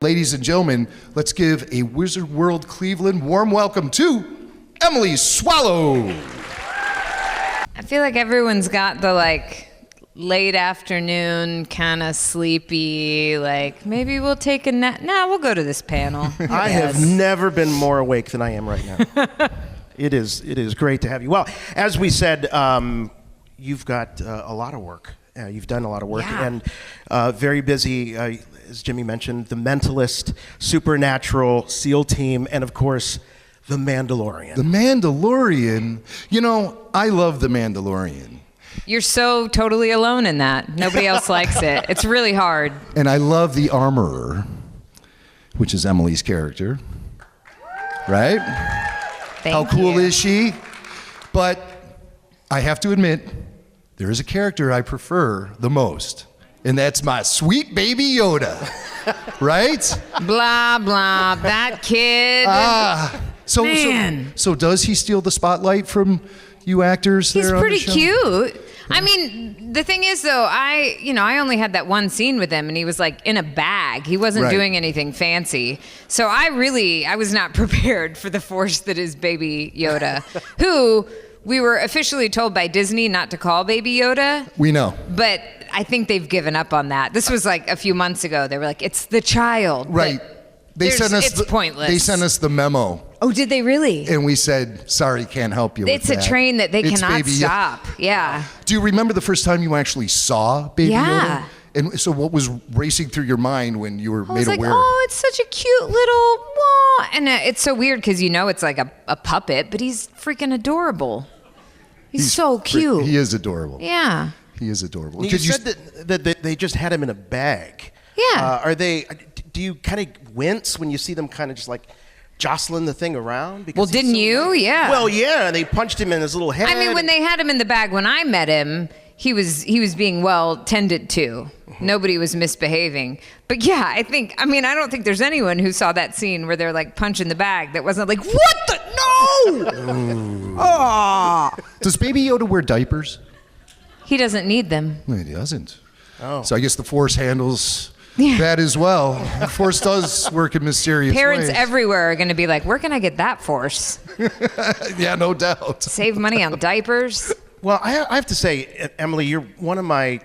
Ladies and gentlemen, let's give a Wizard World Cleveland warm welcome to Emily Swallow. I feel like everyone's got the late afternoon, kind of sleepy, maybe we'll take a nap. Nah, we'll go to this panel. I have never been more awake than I am right now. It is great to have you. Well, as we said, you've got a lot of work. You've done a lot of work and very busy, as Jimmy mentioned, the Mentalist, Supernatural, SEAL Team, and of course, the Mandalorian. The Mandalorian. You know, I love the Mandalorian. You're so totally alone in that. Nobody else likes it. It's really hard. And I love the Armorer, which is Emily's character. Right? How cool is she? But I have to admit, there is a character I prefer the most, and that's my sweet baby Yoda. Right? Blah, blah, that kid. So does he steal the spotlight from you actors? He's pretty cute. I mean, the thing is, though, I only had that one scene with him, and he was in a bag. He wasn't doing anything fancy. So I was not prepared for the force that is Baby Yoda, who we were officially told by Disney not to call Baby Yoda. We know. But I think they've given up on that. This was a few months ago. They were like, it's the child. Right. It's pointless. They sent us the memo. Oh, did they really? And we said, sorry, can't help you with that. It's a train that they cannot stop. Yeah. Do you remember the first time you actually saw Baby Yoda? And so what was racing through your mind when you were made aware? Oh, it's such a cute little, wah. And it's so weird because it's like a puppet, but he's freaking adorable. He's so cute. He is adorable. Yeah. He is adorable. You said that they just had him in a bag. Yeah. Do you kind of wince when you see them kind of just jostling the thing around? Because didn't you? Yeah. Well, yeah. They punched him in his little head. I mean, when they had him in the bag, when I met him, he was being well tended to. Nobody was misbehaving. But yeah, I don't think there's anyone who saw that scene where they're punching the bag that wasn't what the, no! Oh. Does Baby Yoda wear diapers? He doesn't need them. No, he doesn't. Oh. So I guess the Force handles that as well. The Force does work in mysterious ways. Parents everywhere are going to be like, where can I get that Force? Yeah, no doubt. Save money on diapers. Well, I have to say, Emily, you're one of my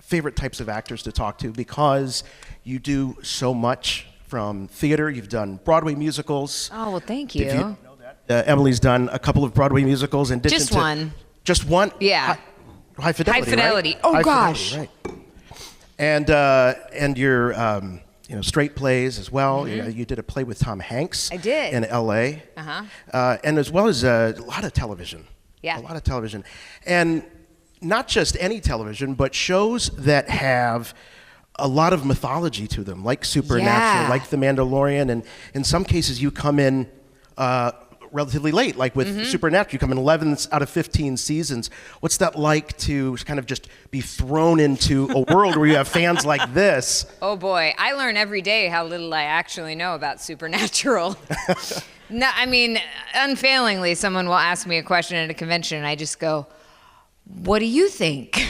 favorite types of actors to talk to because you do so much from theater. You've done Broadway musicals. Oh, well, thank you. If you know that, Emily's done a couple of Broadway musicals. In addition Just one. Just one? Yeah. High Fidelity, High Fidelity. Right? Oh, High gosh. Fidelity, right. And your straight plays as well. Mm-hmm. You did a play with Tom Hanks. I did. In L.A. And as well as a lot of television. Yeah. A lot of television. And not just any television, but shows that have a lot of mythology to them, like Supernatural, like The Mandalorian. And in some cases, you come in relatively late, like with Supernatural. You come in 11 out of 15 seasons. What's that like to kind of just be thrown into a world where you have fans like this? Oh, boy. I learn every day how little I actually know about Supernatural. No, I mean, unfailingly, someone will ask me a question at a convention, and I just go, what do you think?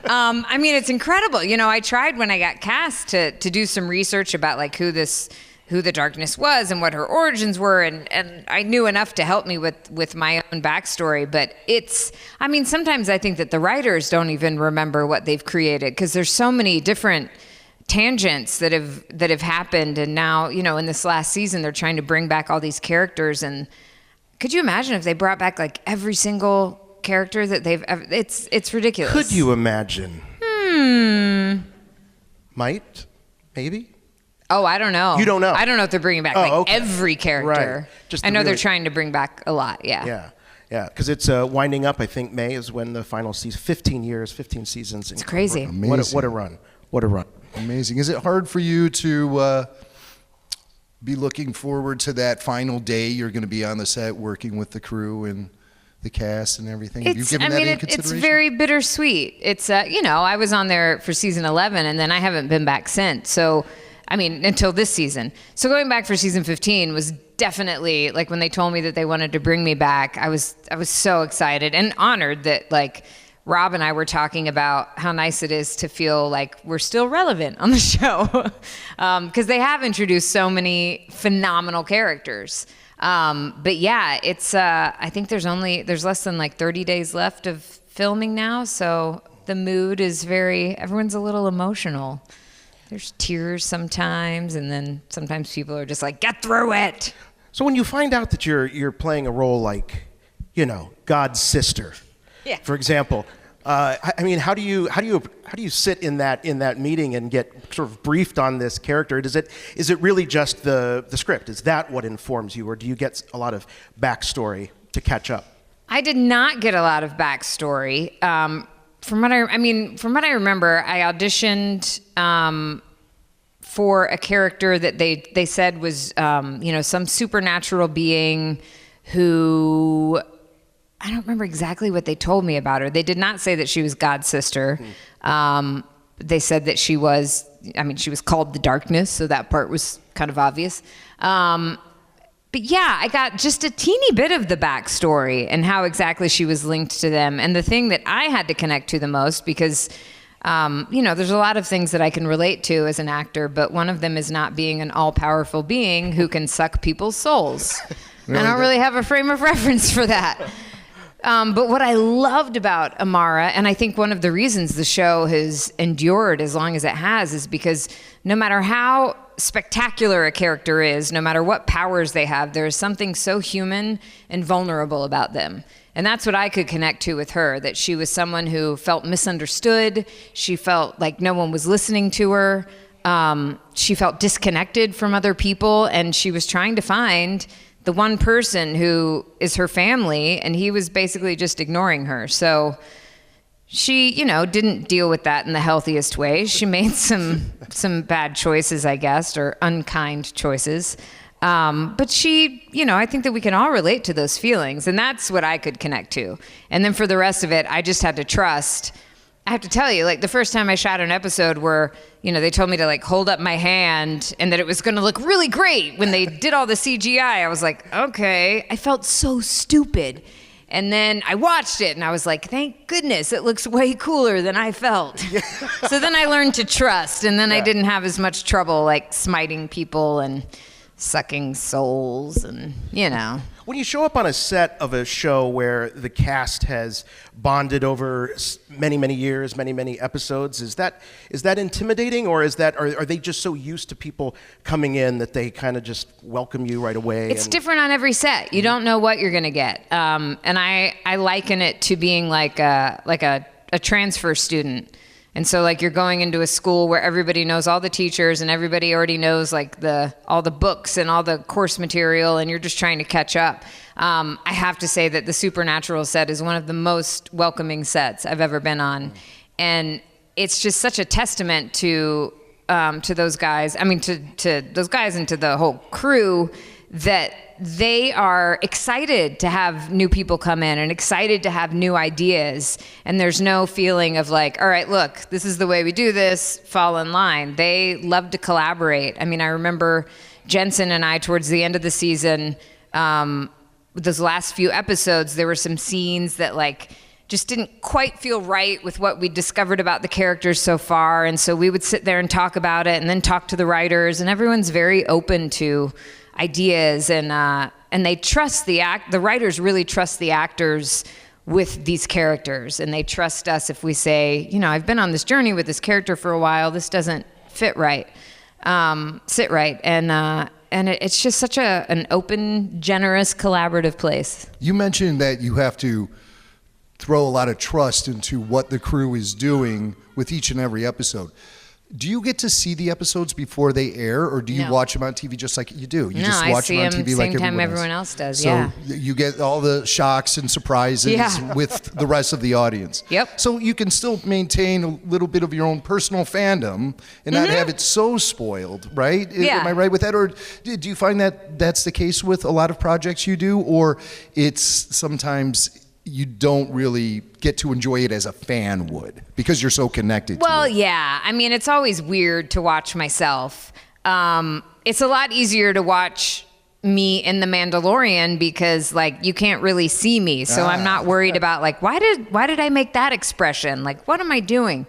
I mean, it's incredible. I tried when I got cast to do some research about who the Darkness was and what her origins were, and I knew enough to help me with my own backstory. But sometimes I think that the writers don't even remember what they've created because there's so many different tangents that have happened, and now in this last season they're trying to bring back all these characters. And could you imagine if they brought back every single character that they've ever? It's ridiculous. Could you imagine? Might, maybe. Oh, I don't know. You don't know? I don't know if they're bringing back every character. Right. I know they're trying to bring back a lot. Yeah. Yeah, because it's winding up. I think May is when the final season. 15 years, 15 seasons. It's crazy. Amazing. What a run! What a run! Amazing. Is it hard for you to be looking forward to that final day you're going to be on the set working with the crew and the cast and everything? Have you given that any consideration? It's very bittersweet. It's I was on there for season 11, and then I haven't been back since. So, until this season. So going back for season 15 was definitely when they told me that they wanted to bring me back. I was so excited and honored that Rob and I were talking about how nice it is to feel like we're still relevant on the show, because they have introduced so many phenomenal characters. But yeah, it's I think there's less than like 30 days left of filming now, so the mood is everyone's a little emotional. There's tears sometimes, and then sometimes people are just like, get through it. So when you find out that you're playing a role like, God's sister, for example, I mean, how do you sit in that meeting and get sort of briefed on this character? Is it really just the script? Is that what informs you, or do you get a lot of backstory to catch up? I did not get a lot of backstory. From what I remember, I auditioned for a character that they said was some supernatural being who, I don't remember exactly what they told me about her. They did not say that she was God's sister. They said that she was called the Darkness, so that part was kind of obvious. But yeah, I got just a teeny bit of the backstory and how exactly she was linked to them. And the thing that I had to connect to the most, because, there's a lot of things that I can relate to as an actor, but one of them is not being an all-powerful being who can suck people's souls. Really? I don't really have a frame of reference for that. But what I loved about Amara, and I think one of the reasons the show has endured as long as it has, is because no matter how spectacular a character is, no matter what powers they have, there is something so human and vulnerable about them. And that's what I could connect to with her, that she was someone who felt misunderstood. She felt like no one was listening to her. She felt disconnected from other people, and she was trying to find the one person who is her family, and he was basically just ignoring her. So she, didn't deal with that in the healthiest way. She made some bad choices, I guess, or unkind choices. But she, I think that we can all relate to those feelings, and that's what I could connect to. And then for the rest of it, I just had to trust. I have to tell you, like the first time I shot an episode where, they told me to like hold up my hand and that it was going to look really great when they did all the CGI, I was like, okay. I felt so stupid. And then I watched it and I was like, thank goodness, it looks way cooler than I felt. So then I learned to trust, and then I didn't have as much trouble like smiting people and sucking souls and, When you show up on a set of a show where the cast has bonded over many, many years, many, many episodes, is that intimidating, or are they just so used to people coming in that they kind of just welcome you right away? It's different on every set. You don't know what you're going to get. And I liken it to being like a transfer student. And so like you're going into a school where everybody knows all the teachers and everybody already knows like all the books and all the course material, and you're just trying to catch up. I have to say that the Supernatural set is one of the most welcoming sets I've ever been on. And it's just such a testament to those guys. I mean, to those guys and to the whole crew, that they are excited to have new people come in and excited to have new ideas. And there's no feeling of like, all right, look, this is the way we do this, fall in line. They love to collaborate. I mean, I remember Jensen and I, towards the end of the season, those last few episodes, there were some scenes that like just didn't quite feel right with what we discovered about the characters so far. And so we would sit there and talk about it and then talk to the writers, and everyone's very open to ideas, and they trust the writers really trust the actors with these characters, and they trust us if we say, I've been on this journey with this character for a while, this doesn't sit right, and it's just such an open, generous, collaborative place. You mentioned that you have to throw a lot of trust into what the crew is doing with each and every episode. Do you get to see the episodes before they air, or do you watch them on TV just like you do? You just watch them on TV like everyone else does. So you get all the shocks and surprises with the rest of the audience. Yep. So you can still maintain a little bit of your own personal fandom and not have it so spoiled, right? Yeah. Am I right with that? Or do you find that that's the case with a lot of projects you do, or it's sometimes you don't really get to enjoy it as a fan would because you're so connected to it? Well, yeah. I mean, it's always weird to watch myself. It's a lot easier to watch me in the Mandalorian because like you can't really see me, so I'm not worried about like why did I make that expression, like what am I doing.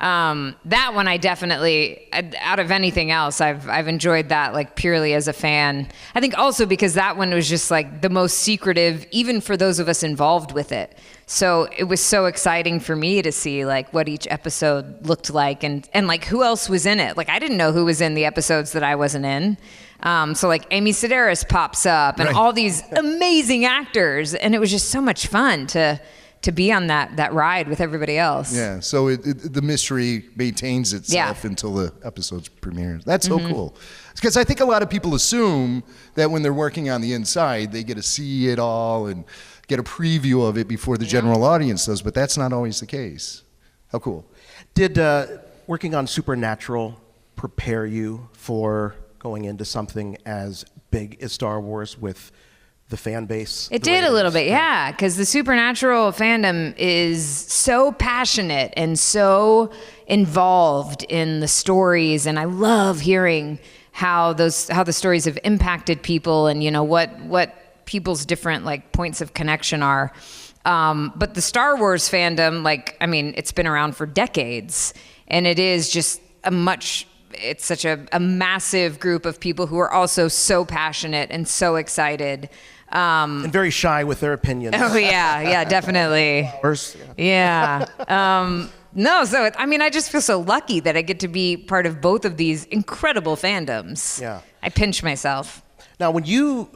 That one I definitely, out of anything else, I've enjoyed that like purely as a fan. I think also because that one was just like the most secretive, even for those of us involved with it. So it was so exciting for me to see like what each episode looked like and like who else was in it. Like I didn't know who was in the episodes that I wasn't in. So like Amy Sedaris pops up and all these amazing actors, and it was just so much fun to be on that ride with everybody else. Yeah, so the mystery maintains itself until the episode's premiere. That's so cool. Because I think a lot of people assume that when they're working on the inside, they get to see it all and get a preview of it before the general audience does, but that's not always the case. How cool. Did working on Supernatural prepare you for going into something as big as Star Wars with the fan base? It did a little bit, yeah, because the Supernatural fandom is so passionate and so involved in the stories, and I love hearing how the stories have impacted people, and you know what people's different like points of connection are. But the Star Wars fandom, like I mean, it's been around for decades, and it is just it's such a massive group of people who are also so passionate and so excited. And very shy with their opinions. Oh yeah, definitely. Yeah. No, so I just feel so lucky that I get to be part of both of these incredible fandoms. Yeah. I pinch myself. Now, when you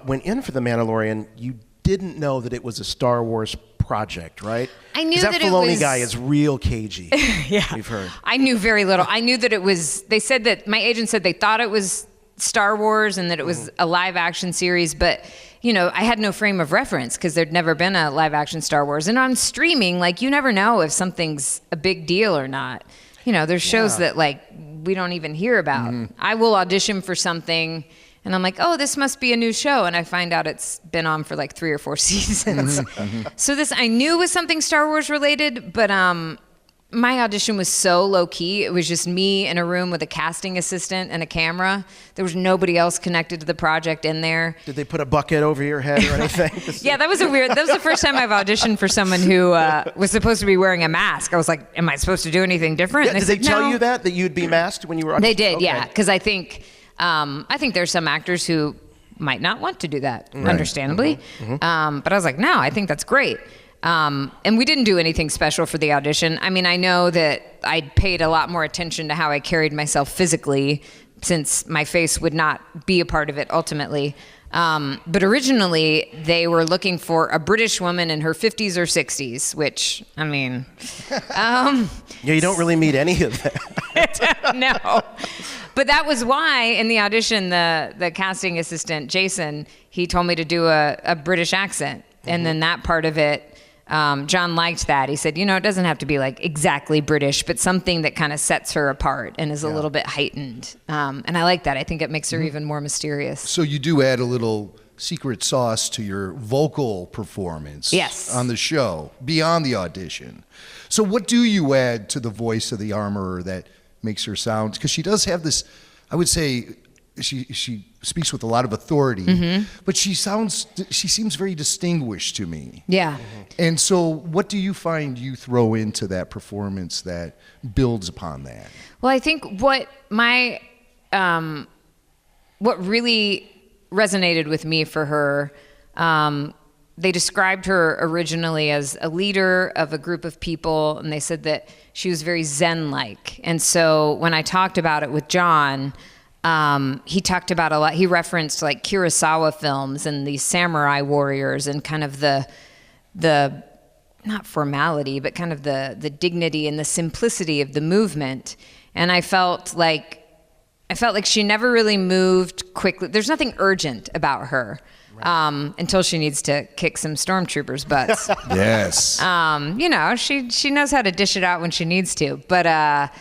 went in for The Mandalorian, you didn't know that it was a Star Wars project, right? I knew that Filoni guy is real cagey. Yeah. We've heard. I knew very little. I knew that it was, they said that, my agent said they thought it was Star Wars and that it was a live action series, but you know, I had no frame of reference because there'd never been a live action Star Wars. And on streaming, like you never know if something's a big deal or not. You know, there's shows that like we don't even hear about. I will audition for something and I'm like, oh, this must be a new show. And I find out it's been on for like 3 or 4 seasons. So this, I knew was something Star Wars related, but my audition was so low key. It was just me in a room with a casting assistant and a camera. There was nobody else connected to the project in there. Did they put a bucket over your head or anything? Yeah, that was the first time I've auditioned for someone who was supposed to be wearing a mask. I was like, am I supposed to do anything different? Yeah, did they tell you that you'd be masked when you were auditioning? They did, yeah, because I think there's some actors who might not want to do that, understandably. But I was like, no, I think that's great. And we didn't do anything special for the audition. I mean, I know that I paid a lot more attention to how I carried myself physically since my face would not be a part of it ultimately. But originally they were looking for a British woman in her 50s or 60s, which, I mean... yeah, you don't really meet any of that. No. But that was why in the audition, the casting assistant, Jason, he told me to do a British accent. And then that part of it, John liked that. He said, you know, it doesn't have to be like exactly British, but something that kind of sets her apart and is a little bit heightened. And I like that. I think it makes her even more mysterious. So you do add a little secret sauce to your vocal performance on the show, beyond the audition. So what do you add to the voice of the armorer that makes her sound? Because she does have this, I would say, she speaks with a lot of authority, but she seems very distinguished to me. Yeah. And so what do you find you throw into that performance that builds upon that? Well, I think what really resonated with me for her, they described her originally as a leader of a group of people, and they said that she was very Zen-like. And so when I talked about it with John, he talked about a lot. He referenced like Kurosawa films and these samurai warriors and kind of the not formality, but kind of the dignity and the simplicity of the movement. And I felt like she never really moved quickly. There's nothing urgent about her. Until she needs to kick some stormtroopers' butts. Yes. You know, she knows how to dish it out when she needs to. But I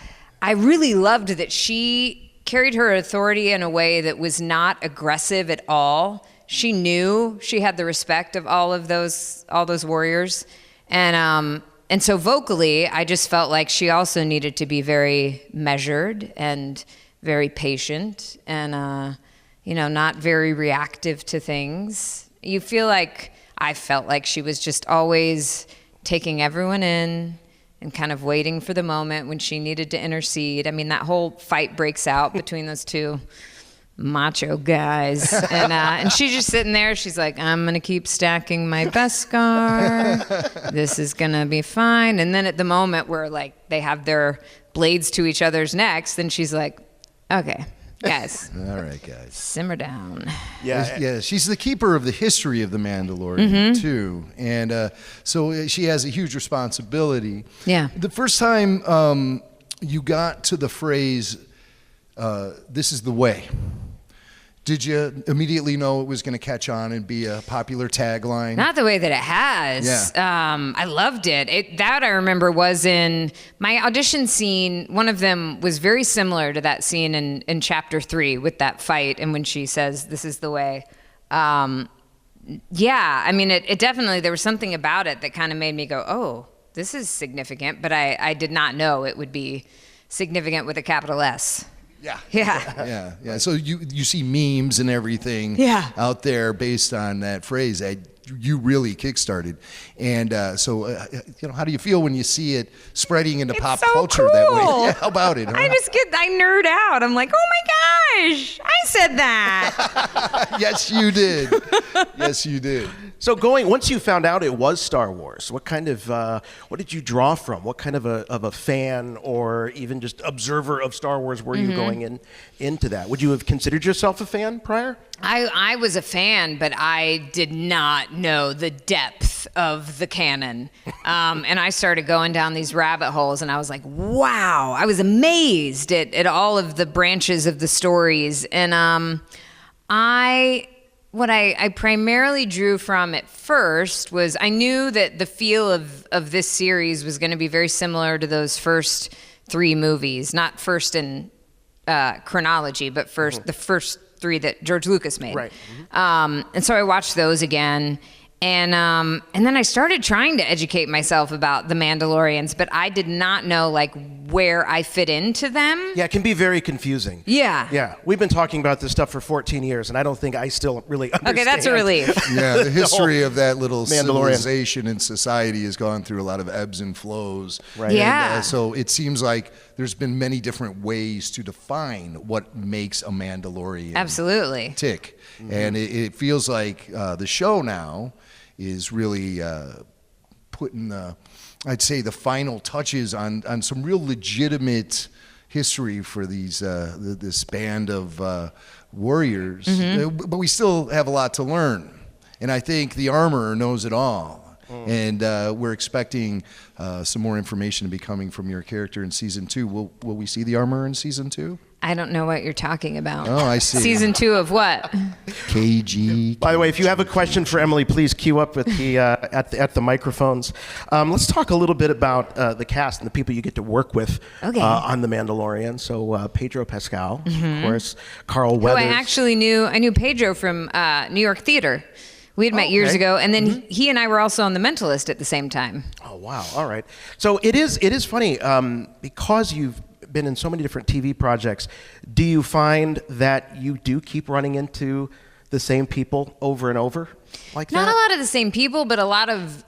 really loved that she carried her authority in a way that was not aggressive at all. She knew she had the respect of all those warriors. And so vocally, I just felt like she also needed to be very measured and very patient and not very reactive to things. You feel like, I felt like she was just always taking everyone in and kind of waiting for the moment when she needed to intercede. I mean, that whole fight breaks out between those two macho guys. And she's just sitting there. She's like, I'm going to keep stacking my Beskar. This is going to be fine. And then at the moment where, like, they have their blades to each other's necks, then she's like, okay, guys. All right, guys. Simmer down. Yeah, she's the keeper of the history of the Mandalorian, too. And so she has a huge responsibility. Yeah. The first time you got to the phrase, this is the way, did you immediately know it was going to catch on and be a popular tagline? Not the way that it has. Yeah. I loved it. That I remember was in my audition scene. One of them was very similar to that scene in chapter 3 with that fight and when she says, this is the way. Yeah, I mean, it definitely, there was something about it that kind of made me go, oh, this is significant, but I did not know it would be significant with a capital S. Yeah. So you see memes and everything out there based on that phrase that you really kickstarted. And how do you feel when you see it spreading into pop culture that way? Yeah, how about it? Huh? I nerd out. I'm like, oh my gosh, I said that. Yes, you did. Yes, you did. So once you found out it was Star Wars, what did you draw from? What kind of a fan or even just observer of Star Wars were you going into that? Would you have considered yourself a fan prior? I was a fan, but I did not know the depth of the canon. And I started going down these rabbit holes, and I was like, wow. I was amazed at all of the branches of the stories. And what I primarily drew from at first was I knew that the feel of this series was going to be very similar to those first 3 movies, not first in chronology, but the first 3 that George Lucas made. Right. And so I watched those again. And then I started trying to educate myself about the Mandalorians, but I did not know like where I fit into them. Yeah, it can be very confusing. Yeah. We've been talking about this stuff for 14 years, and I don't think I still really understand. Okay, that's a relief. Yeah, the history of that little civilization and society has gone through a lot of ebbs and flows. Right. Yeah. And, so it seems like there's been many different ways to define what makes a Mandalorian Absolutely tick. And it feels like the show now is really putting I'd say the final touches on some real legitimate history for these this band of warriors. But we still have a lot to learn, and I think the armorer knows it all. And we're expecting some more information to be coming from your character in season 2. Will we see the armorer in season 2? I don't know what you're talking about. Oh, I see. Season 2 of what? KG. By the way, if you have a question for Emily, please queue up at the microphones. Let's talk a little bit about the cast and the people you get to work with on The Mandalorian. So Pedro Pascal, of course, Carl Weathers. I knew Pedro from New York Theater. We had met years ago, and then he and I were also on The Mentalist at the same time. Oh, wow. All right. So it is funny, because you've been in so many different TV projects, do you find that you do keep running into the same people over and over like that? Not a lot of the same people, but a lot of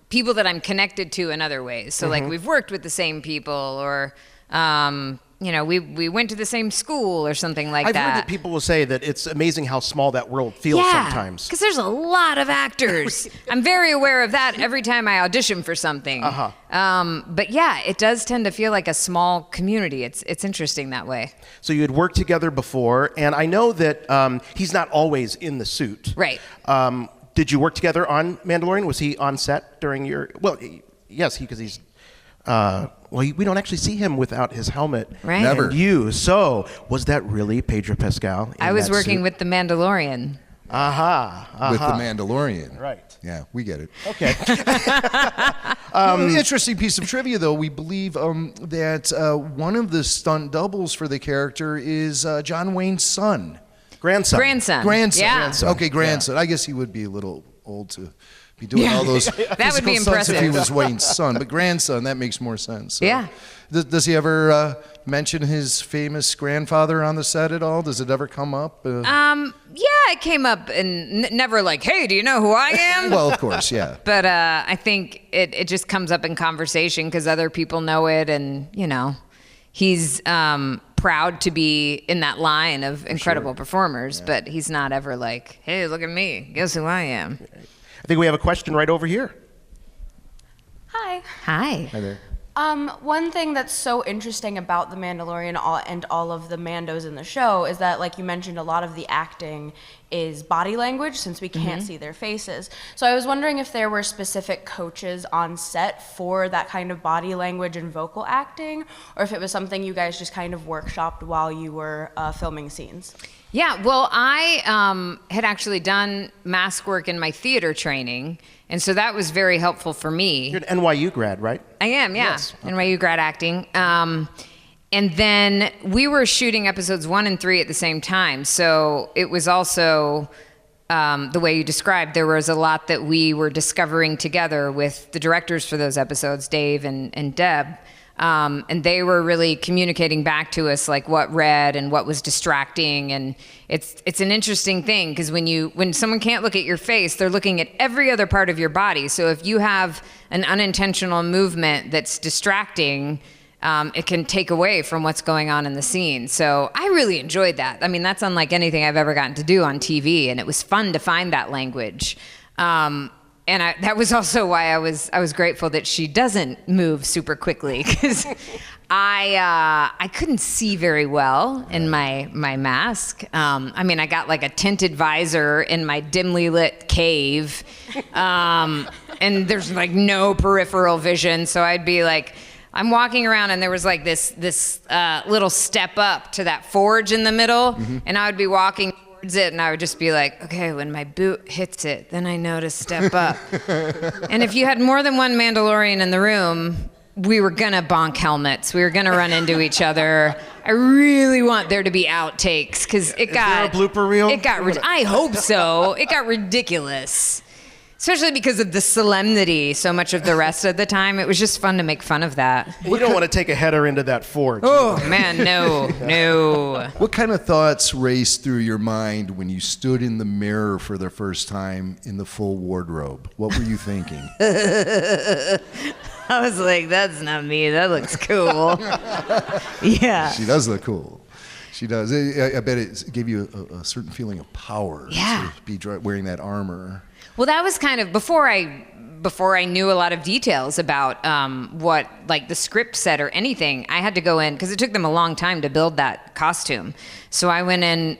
people that I'm connected to in other ways. So like we've worked with the same people, or we went to the same school or something like that. I've heard that people will say that it's amazing how small that world feels sometimes. Because there's a lot of actors. I'm very aware of that every time I audition for something. But yeah, it does tend to feel like a small community. It's interesting that way. So you had worked together before, and I know that he's not always in the suit. Right. Did you work together on Mandalorian? Was he on set during your... Well, yes, because he's... we don't actually see him without his helmet. Right. Never. And so was that really Pedro Pascal? I was working with the Mandalorian. With the Mandalorian. Right. Yeah, we get it. Okay. Interesting piece of trivia, though. We believe that one of the stunt doubles for the character is John Wayne's son. Grandson. Yeah. Grandson. Okay, grandson. Yeah. I guess he would be a little old to Be doing all those That would be physical stunts if he impressive. was Wayne's son, but grandson, that makes more sense. So. Yeah. Does he ever mention his famous grandfather on the set at all? Does it ever come up? Yeah, it came up and never like, hey, do you know who I am? Well, of course, yeah. But I think it just comes up in conversation because other people know it, and he's proud to be in that line of incredible performers, but he's not ever like, hey, look at me, guess who I am? I think we have a question right over here. Hi. Hi. Hi there. One thing that's so interesting about The Mandalorian and all of the Mandos in the show is that, like you mentioned, a lot of the acting is body language since we can't see their faces. So I was wondering if there were specific coaches on set for that kind of body language and vocal acting, or if it was something you guys just kind of workshopped while you were filming scenes. Yeah, well, I had actually done mask work in my theater training, and so that was very helpful for me. You're an NYU grad, right? I am, yeah. Yes. NYU grad acting. And then we were shooting episodes 1 and 3 at the same time. So it was also the way you described. There was a lot that we were discovering together with the directors for those episodes, Dave and Deb. And they were really communicating back to us like what read and what was distracting. And it's an interesting thing because when someone can't look at your face, they're looking at every other part of your body. So if you have an unintentional movement that's distracting, it can take away from what's going on in the scene. So I really enjoyed that. I mean, that's unlike anything I've ever gotten to do on TV, and it was fun to find that language. And that was also why I was grateful that she doesn't move super quickly, because I couldn't see very well in my mask. I mean, I got like a tinted visor in my dimly lit cave, and there's like no peripheral vision. So I'd be like, I'm walking around and there was like this little step up to that forge in the middle, and I would be walking towards it, and I would just be like, okay, when my boot hits it, then I know to step up. And if you had more than one Mandalorian in the room, we were gonna bonk helmets. We were gonna run into each other. I really want there to be outtakes because it got. Is there a blooper reel? It got. I hope so. It got ridiculous. Especially because of the solemnity so much of the rest of the time. It was just fun to make fun of that. You don't want to take a header into that forge. Oh, man, no. What kind of thoughts raced through your mind when you stood in the mirror for the first time in the full wardrobe? What were you thinking? I was like, that's not me. That looks cool. Yeah. She does look cool. She does. I bet it gave you a certain feeling of power. Yeah. To be wearing that armor. Well, that was kind of before I knew a lot of details about what like the script said or anything. I had to go in because it took them a long time to build that costume. So I went in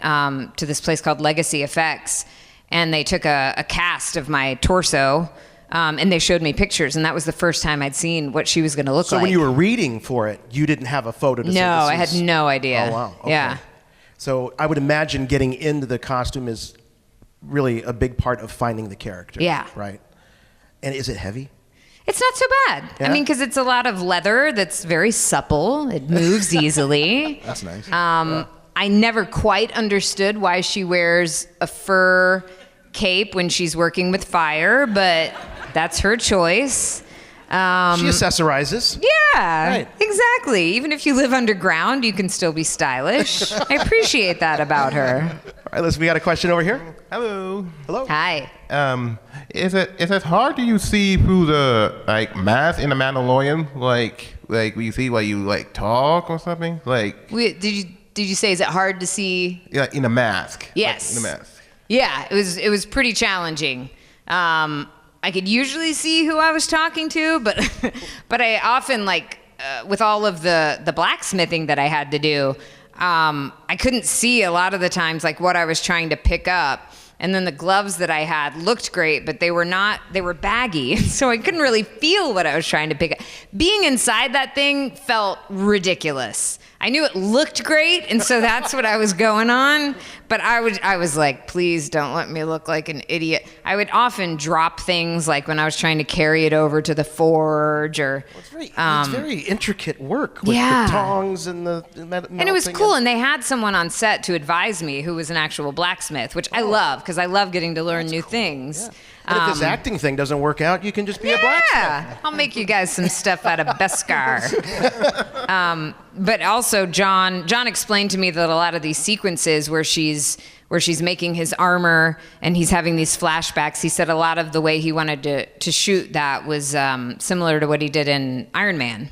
to this place called Legacy Effects, and they took a cast of my torso, and they showed me pictures, and that was the first time I'd seen what she was going to look like. So when you were reading for it, you didn't have a photo to say No, this I had is- no idea. Oh, wow. Okay. Yeah. So I would imagine getting into the costume is really a big part of finding the character. Yeah. Right. And is it heavy? It's not so bad. Yeah? I mean, because it's a lot of leather that's very supple. It moves easily. That's nice. I never quite understood why she wears a fur cape when she's working with fire, but that's her choice. She accessorizes. Yeah, Right. exactly. Even if you live underground, you can still be stylish. I appreciate that about her. All right, listen, we got a question over here. Hello. Hello. Hi. Is it hard do you see through the mask in the Mandalorian? Like you see while you talk or something? Did you say is it hard to see? Yeah, in a mask. Yes. In a mask. Yeah, it was pretty challenging. I could usually see who I was talking to, but but I often with all of the blacksmithing that I had to do, I couldn't see a lot of the times what I was trying to pick up. And then the gloves that I had looked great, but they were baggy. So I couldn't really feel what I was trying to pick up. Being inside that thing felt ridiculous. I knew it looked great, and so that's what I was going on. But I was like, please don't let me look like an idiot. I would often drop things when I was trying to carry it over to the forge or. It's very intricate work with Yeah. the tongs and the metal And it was thing. cool, and they had someone on set to advise me who was an actual blacksmith, which I love, because I love getting to learn new things. Yeah. And if this acting thing doesn't work out, you can just be a blacksmith. Yeah, I'll make you guys some stuff out of Beskar. But also, John explained to me that a lot of these sequences where she's making his armor and he's having these flashbacks, he said a lot of the way he wanted to shoot that was similar to what he did in Iron Man.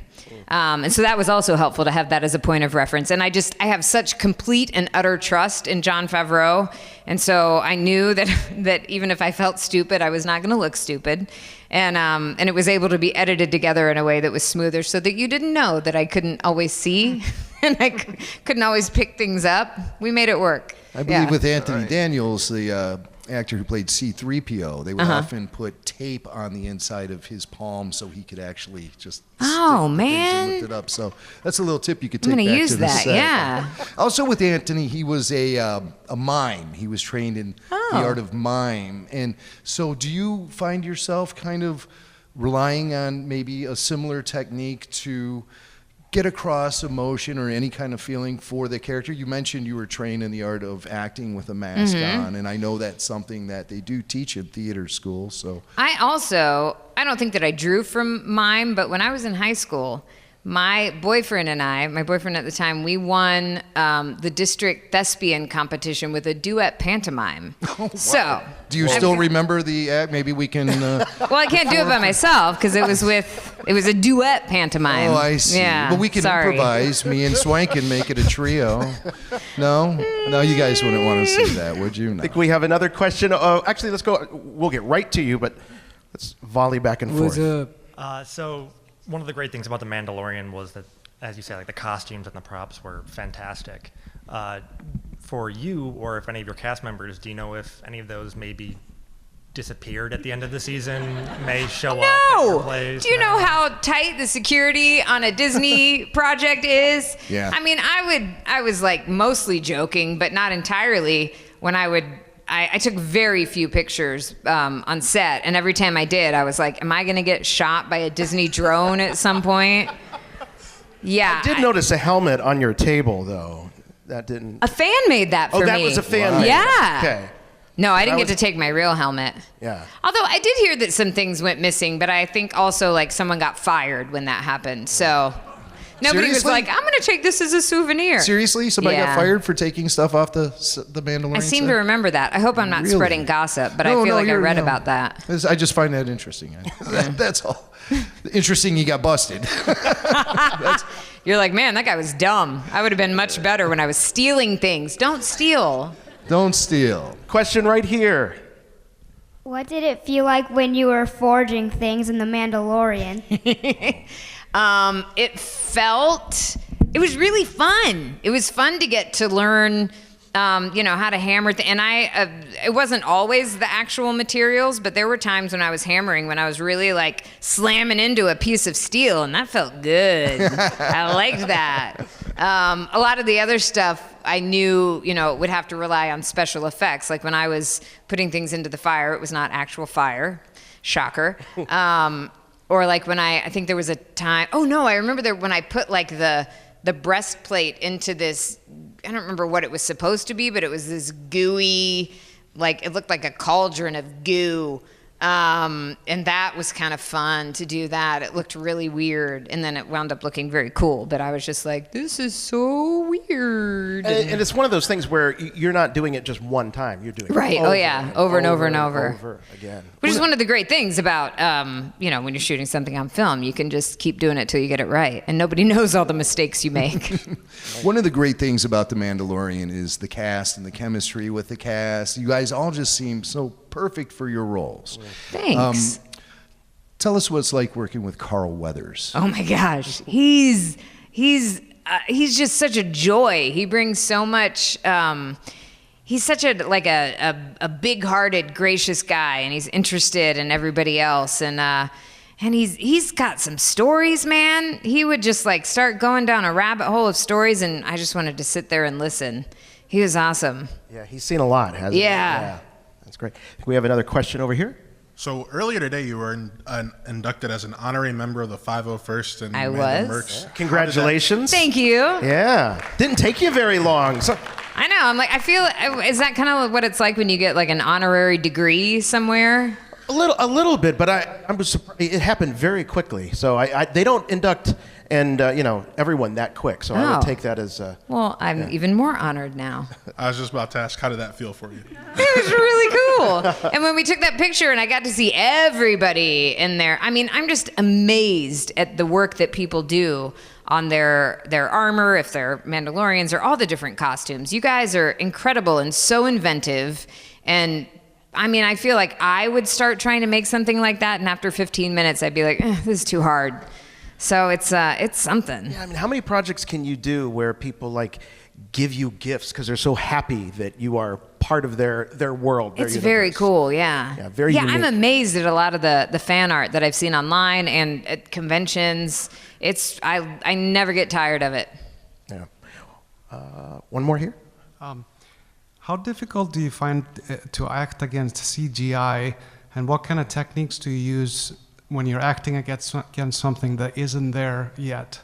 And so that was also helpful to have that as a point of reference. And I have such complete and utter trust in Jon Favreau. And so I knew that even if I felt stupid, I was not going to look stupid. And it was able to be edited together in a way that was smoother so that you didn't know that I couldn't always see and I couldn't always pick things up. We made it work. I believe with Anthony Daniels, the actor who played C-3PO, they would often put tape on the inside of his palm so he could actually just lift it up. So that's a little tip you could take back to the set. Yeah. Also with Anthony, he was a mime. He was trained in the art of mime. And so do you find yourself kind of relying on maybe a similar technique to get across emotion or any kind of feeling for the character? You mentioned you were trained in the art of acting with a mask on, and I know that's something that they do teach in theater school. So I don't think that I drew from mime, but when I was in high school, my boyfriend at the time, we won the district thespian competition with a duet pantomime. Oh, wow. So, do you still remember the act? Maybe we can. Well, I can't do it by myself because it was a duet pantomime. Oh, I see. Yeah, but we can improvise. Me and Swank can make it a trio. No, you guys wouldn't want to see that, would you? No. I think we have another question. Actually, let's go. We'll get right to you, but let's volley back and forth. What's up? So one of the great things about The Mandalorian was that, as you say, like the costumes and the props were fantastic. For you, or if any of your cast members, do you know if any of those maybe disappeared at the end of the season, may show up at your place? Do you know how tight the security on a Disney project is? Yeah. I mean, I was like mostly joking, but not entirely. When I took very few pictures on set, and every time I did, I was like, am I going to get shot by a Disney drone at some point? Yeah. I did notice a helmet on your table, though. That didn't... A fan made that for me. Oh, that was a fan made. Yeah. Okay. No, I didn't get to take my real helmet. Yeah. Although I did hear that some things went missing, but I think also like someone got fired when that happened. So nobody was like, I'm going to take this as a souvenir. Seriously? Somebody got fired for taking stuff off the Mandalorian I seem to remember that. I hope I'm not spreading gossip, but I feel like I read about that. I just find that interesting. That's all. Interesting you got busted. You're like, man, that guy was dumb. I would have been much better when I was stealing things. Don't steal. Don't steal. Question right here. What did it feel like when you were forging things in The Mandalorian? It was really fun. It was fun to get to learn, how to hammer. And it wasn't always the actual materials, but there were times when I was hammering, when I was really like slamming into a piece of steel, and that felt good. I liked that. A lot of the other stuff I knew, would have to rely on special effects. Like when I was putting things into the fire, it was not actual fire. Shocker. Or like when I think there was a time, I remember when I put like the breastplate into this, I don't remember what it was supposed to be, but it was this gooey, like it looked like a cauldron of goo. And that was kind of fun to do that. It looked really weird, and then it wound up looking very cool. But I was just like, this is so weird. And it's one of those things where you're not doing it just one time. You're doing it over and over again. Which is one of the great things about, when you're shooting something on film, you can just keep doing it till you get it right, and nobody knows all the mistakes you make. One of the great things about The Mandalorian is the cast and the chemistry with the cast. You guys all just seem so perfect for your roles. Thanks. Tell us what it's like working with Carl Weathers. Oh my gosh, he's just such a joy. He brings so much. He's such a big-hearted, gracious guy, and he's interested in everybody else. And he's got some stories, man. He would just like start going down a rabbit hole of stories, and I just wanted to sit there and listen. He was awesome. Yeah, he's seen a lot, hasn't he? Yeah. That's great. We have another question over here. So earlier today, you were inducted as an honorary member of the 501st and I was. Mercs. Congratulations. Thank you. Yeah. Didn't take you very long. So I know. I'm like, I feel, is that kind of what it's like when you get like an honorary degree somewhere? A little bit, but I was surprised. It happened very quickly. So they don't induct and everyone that quick. So I would take that as. Well, I'm even more honored now. I was just about to ask, how did that feel for you? It was really cool. And when we took that picture and I got to see everybody in there, I mean, I'm just amazed at the work that people do on their armor, if they're Mandalorians, or all the different costumes. You guys are incredible and so inventive. And I mean, I feel like I would start trying to make something like that, and after 15 minutes, I'd be like, this is too hard. So it's something. Yeah, I mean, how many projects can you do where people like give you gifts because they're so happy that you are part of their world? It's very cool, yeah. Yeah, very unique. I'm amazed at a lot of the fan art that I've seen online and at conventions. I never get tired of it. Yeah. One more here. How difficult do you find to act against CGI, and what kind of techniques do you use when you're acting against something that isn't there yet?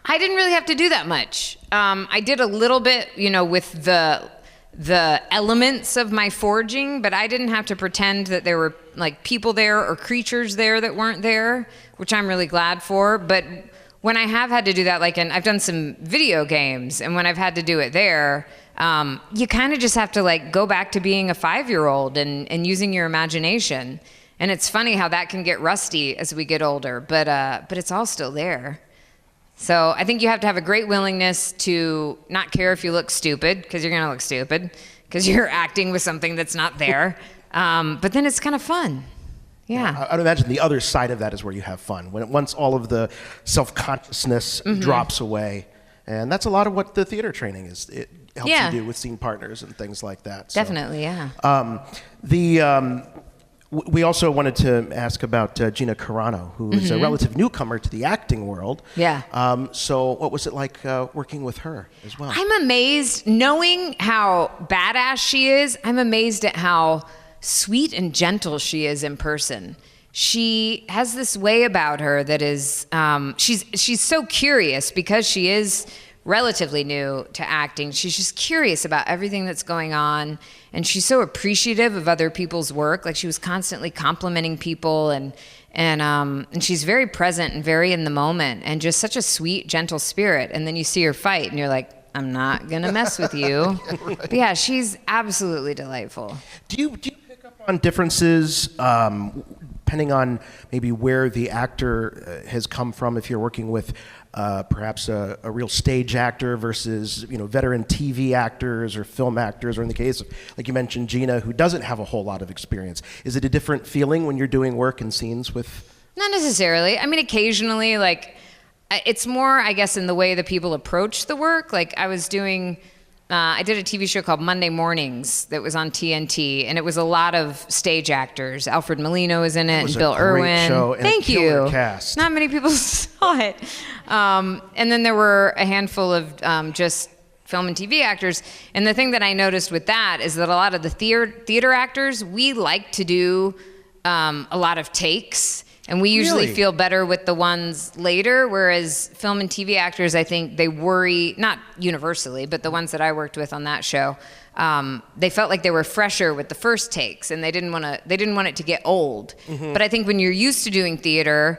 I didn't really have to do that much. I did a little bit, with the elements of my forging, but I didn't have to pretend that there were like people there or creatures there that weren't there, which I'm really glad for. But when I have had to do that, I've done some video games, and when I've had to do it there, you kind of just have to go back to being a 5-year-old and using your imagination. And it's funny how that can get rusty as we get older, but it's all still there. So I think you have to have a great willingness to not care if you look stupid, because you're going to look stupid, because you're acting with something that's not there. But then it's kind of fun. Yeah. I'd imagine the other side of that is where you have fun. Once all of the self-consciousness drops away. And that's a lot of what the theater training is. It helps you do with scene partners and things like that. So, definitely, yeah. We also wanted to ask about Gina Carano, who is a relative newcomer to the acting world. Yeah. So what was it like working with her as well? I'm amazed, knowing how badass she is, I'm amazed at how sweet and gentle she is in person. She has this way about her that is, she's so curious because she is relatively new to acting. She's just curious about everything that's going on, and she's so appreciative of other people's work. Like, she was constantly complimenting people, and she's very present and very in the moment, and just such a sweet, gentle spirit. And then you see her fight, and you're like, I'm not gonna mess with you. Right. But yeah, she's absolutely delightful. Do you pick up on differences depending on maybe where the actor has come from? If you're working with perhaps a real stage actor versus veteran TV actors or film actors, or in the case of, like you mentioned, Gina, who doesn't have a whole lot of experience, is it a different feeling when you're doing work and scenes with? Not necessarily. I mean, occasionally, it's more, I guess, in the way that people approach the work. Like, I was doing. I did a TV show called Monday Mornings that was on TNT, and it was a lot of stage actors. Alfred Molina was in it, and Bill Irwin. Show and Thank you. Cast. Not many people saw it. And then there were a handful of just film and TV actors. And the thing that I noticed with that is that a lot of the theater actors, we like to do a lot of takes. And we usually feel better with the ones later, whereas film and TV actors, I think they worry, not universally, but the ones that I worked with on that show, they felt like they were fresher with the first takes, and they didn't want it to get old. But I think when you're used to doing theater,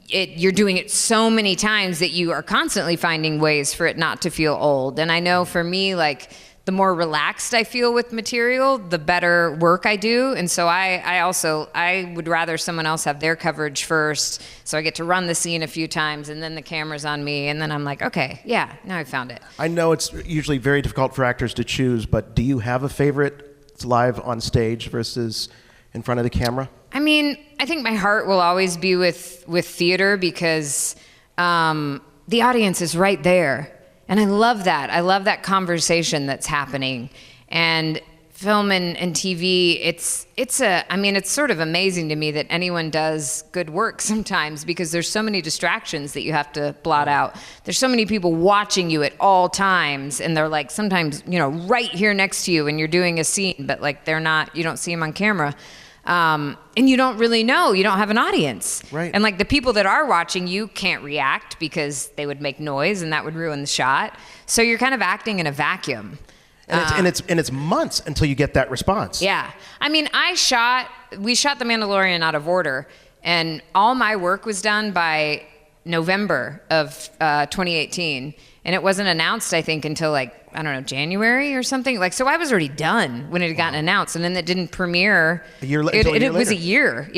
you're doing it so many times that you are constantly finding ways for it not to feel old. And I know for me, the more relaxed I feel with material, the better work I do. And so I would rather someone else have their coverage first, so I get to run the scene a few times, and then the camera's on me, and then I'm like, okay, yeah, now I found it. I know it's usually very difficult for actors to choose, but do you have a favorite live on stage versus in front of the camera? I mean, I think my heart will always be with theater, because the audience is right there. And I love that. I love that conversation that's happening. And film and TV, it's sort of amazing to me that anyone does good work sometimes, because there's so many distractions that you have to blot out. There's so many people watching you at all times, and they're sometimes, right here next to you, and you're doing a scene, but they're not, you don't see them on camera. And you don't really know, you don't have an audience. Right. And the people that are watching you can't react because they would make noise and that would ruin the shot. So you're kind of acting in a vacuum. And it's months until you get that response. Yeah. I mean, we shot The Mandalorian out of order, and all my work was done by November of 2018. And it wasn't announced, I think, until like, I don't know, January or something. Like, so I was already done when it had gotten announced, and then it didn't premiere. A year later. It was a year,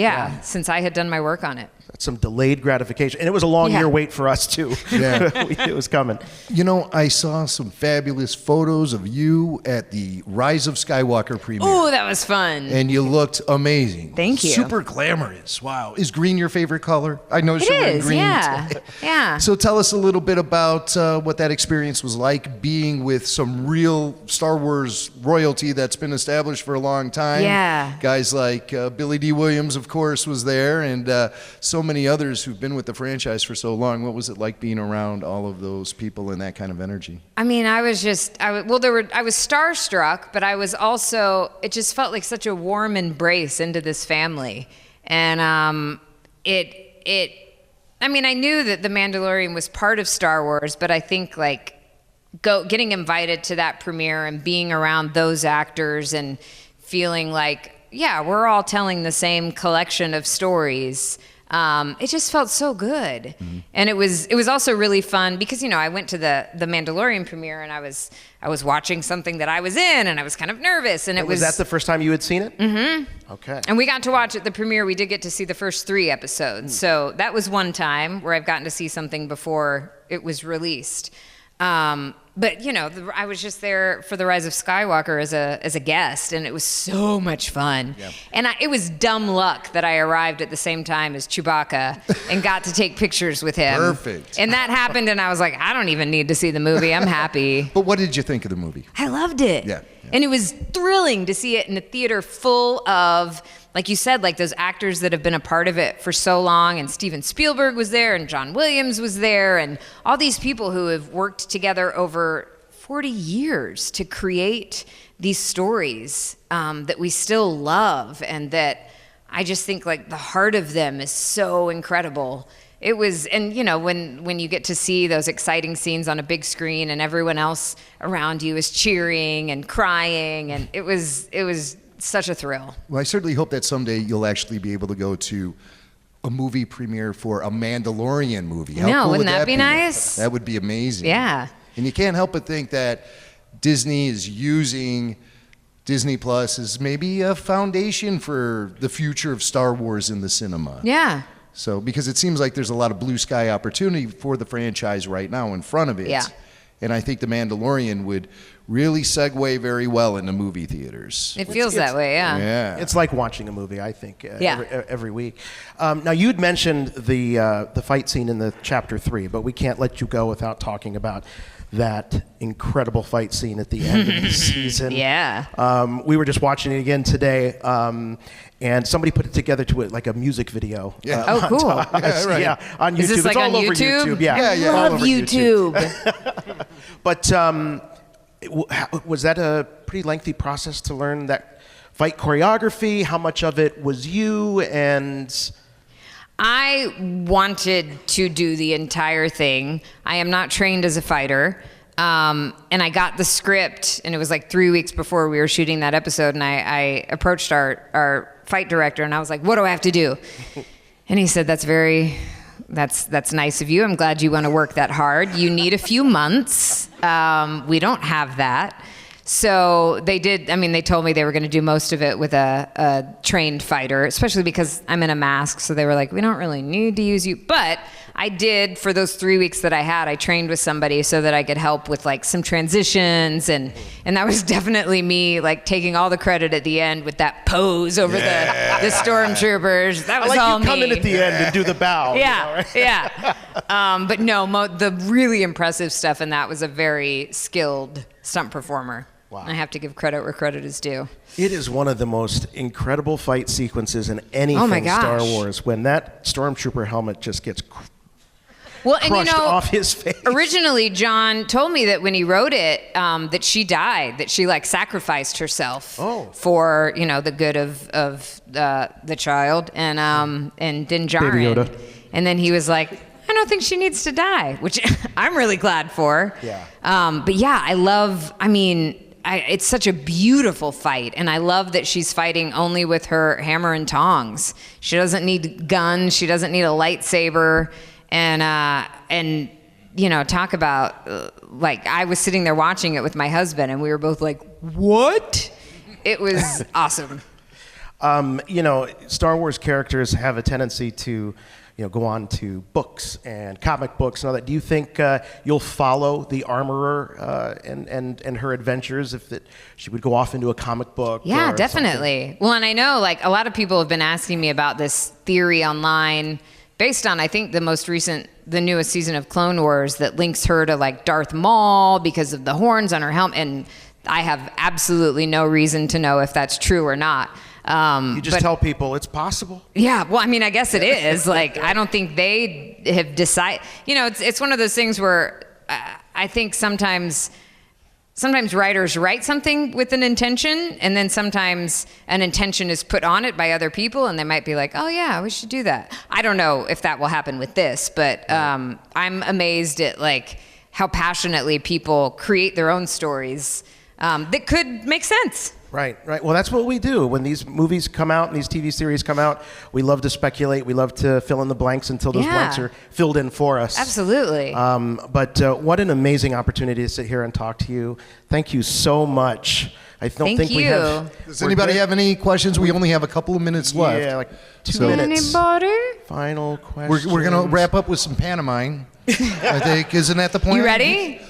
since I had done my work on it. That's some delayed gratification. And it was a long year wait for us, too. Yeah. We knew it was coming. You know, I saw some fabulous photos of you at the Rise of Skywalker premiere. Oh, that was fun. And you looked amazing. Thank you. Super glamorous. Wow. Is green your favorite color? I know you're wearing green. Yeah. Yeah. So tell us a little bit about what that experience was like, being with some real Star Wars royalty that's been established for a long time. Yeah. Guys like Billy D. Williams, of course, was there, and so many others who've been with the franchise for so long. What was it like being around all of those people and that kind of energy? I mean, I was starstruck, but I was also, it just felt like such a warm embrace into this family. And I mean, I knew that The Mandalorian was part of Star Wars, but I think like getting invited to that premiere and being around those actors and feeling like, yeah, we're all telling the same collection of stories. It just felt so good. Mm-hmm. And it was also really fun because, you know, I went to the Mandalorian premiere and I was watching something that I was in and I was kind of nervous. And was that the first time you had seen it? Mm-hmm. Okay. And we got to watch at the premiere. We did get to see the first 3 episodes. So that was one time where I've gotten to see something before it was released. But you know, I was just there for the Rise of Skywalker as a guest, and it was so much fun. Yep. And it was dumb luck that I arrived at the same time as Chewbacca and got to take pictures with him. Perfect. And that happened, and I was like, I don't even need to see the movie. I'm happy. But what did you think of the movie? I loved it. Yeah. And it was thrilling to see it in a theater full of, like you said, like those actors that have been a part of it for so long. And Steven Spielberg was there, and John Williams was there, and all these people who have worked together over 40 years to create these stories that we still love, and that I just think like the heart of them is so incredible. It was, and you know, when you get to see those exciting scenes on a big screen and everyone else around you is cheering and crying, and it was such a thrill. Well, I certainly hope that someday you'll actually be able to go to a movie premiere for a Mandalorian movie. How cool wouldn't would that be nice? That would be amazing. Yeah. And you can't help but think that Disney is using Disney Plus as maybe a foundation for the future of Star Wars in the cinema. Yeah. So, because it seems like there's a lot of blue sky opportunity for the franchise right now in front of it. Yeah. And I think The Mandalorian would really segue very well into movie theaters. It feels that way, yeah. Yeah. It's like watching a movie, I think, Yeah. every week. Now, you'd mentioned the fight scene in the Chapter 3, but we can't let you go without talking about that incredible fight scene at the end of the season. Yeah. We were just watching it again today, and somebody put it together to like a music video. Yeah. Oh, cool. Right. Yeah, on YouTube. Is this It's like all on over YouTube? YouTube. Yeah, Yeah. all Love over YouTube. But was that a pretty lengthy process to learn that fight choreography? How much of it was you? And I wanted to do the entire thing. I am not trained as a fighter. And I got the script, and it was like 3 weeks before we were shooting that episode, and I approached our fight director, and I was like, what do I have to do? And he said, that's nice of you. I'm glad you want to work that hard. You need a few months. We don't have that. So they told me they were going to do most of it with a trained fighter, especially because I'm in a mask. So they were like, we don't really need to use you. But I did, for those 3 weeks that I had, I trained with somebody so that I could help with like some transitions. And that was definitely me, like taking all the credit at the end with that pose over the stormtroopers. That was I like all you come me. in at the end and do the bow. Yeah, you know, right? yeah. But no, the really impressive stuff in that was a very skilled stunt performer. Wow. I have to give credit where credit is due. It is one of the most incredible fight sequences in anything Oh my gosh. Star Wars. When that stormtrooper helmet just gets crushed off his face. Originally, John told me that when he wrote it, that she died, that she like sacrificed herself for the good of the child and Din Djarin. Baby Yoda. And then he was like, I don't think she needs to die, which I'm really glad for. Yeah. But yeah, it's such a beautiful fight, and I love that she's fighting only with her hammer and tongs. She doesn't need guns. She doesn't need a lightsaber, and you know, talk about like I was sitting there watching it with my husband, and we were both like, "What?" It was awesome. You know, Star Wars characters have a tendency to, go on to books and comic books and all that. Do you think you'll follow the Armorer and her adventures if she would go off into a comic book? Yeah, or definitely. something? Well, and I know like a lot of people have been asking me about this theory online based on, I think, the newest season of Clone Wars that links her to like Darth Maul because of the horns on her helmet. And I have absolutely no reason to know if that's true or not. You just tell people it's possible. Yeah, well, I mean, I guess it is. Like, I don't think they have decided. It's one of those things where I think sometimes writers write something with an intention, and then sometimes an intention is put on it by other people, and they might be like, "Oh yeah, we should do that." I don't know if that will happen with this, but I'm amazed at like how passionately people create their own stories that could make sense. Right. Well, that's what we do. When these movies come out and these TV series come out, we love to speculate. We love to fill in the blanks until those blanks are filled in for us. Absolutely. But what an amazing opportunity to sit here and talk to you. Thank you so much. I don't think we have. Does anybody have any questions? We only have a couple of minutes left. Yeah, like 2 minutes. Anybody? Final question. We're going to wrap up with some pantomime. I think. Isn't that the point? You ready?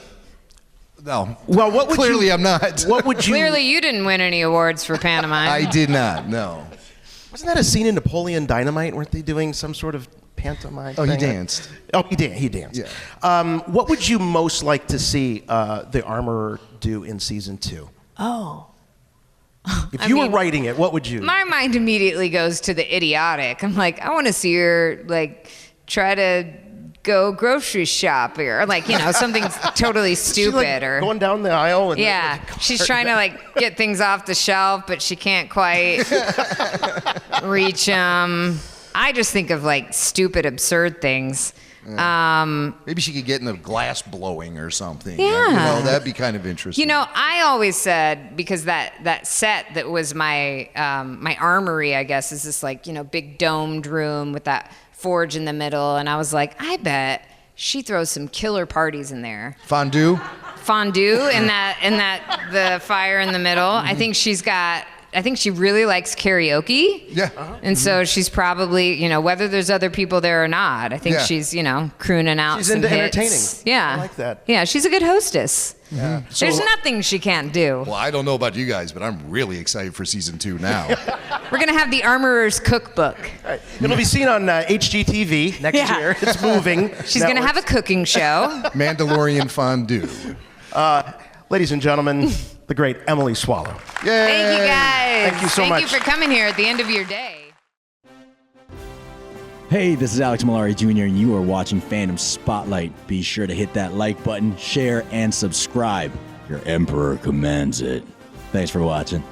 No. Well, what would Clearly, you, I'm not. What would you? Clearly, you didn't win any awards for pantomime. I did not. No. Wasn't that a scene in Napoleon Dynamite? Weren't they doing some sort of pantomime? Oh, thing? he danced. Oh, he danced. Yeah. What would you most like to see the Armorer do in season 2? Oh. If you were writing it, what would you? My mind immediately goes to the idiotic. I'm like, I want to see her like try to go grocery shop or like, something totally stupid like or going down the aisle. And she's trying to like get things off the shelf, but she can't quite reach them. I just think of like stupid, absurd things. Maybe she could get in the glass blowing or something. Yeah. That'd be kind of interesting. I always said, because that set that was my my armory, I guess, is this like, big domed room with that forge in the middle, and I was like, I bet she throws some killer parties in there. Fondue in that the fire in the middle. Mm-hmm. I think she really likes karaoke. Yeah. And so she's probably, whether there's other people there or not, I think she's, crooning out She's some into hits. entertaining. Yeah. I like that. Yeah, she's a good hostess. Yeah. There's nothing she can't do. Well, I don't know about you guys, but I'm really excited for season 2 now. We're going to have the Armorer's Cookbook. Right. It'll be seen on HGTV next year. It's moving. She's going to have a cooking show. Mandalorian fondue. Ladies and gentlemen, the great Emily Swallow. Yay! Thank you, guys. Thank you so much. Thank you for coming here at the end of your day. Hey, this is Alex Malari Jr., and you are watching Fandom Spotlight. Be sure to hit that like button, share, and subscribe. Your Emperor commands it. Thanks for watching.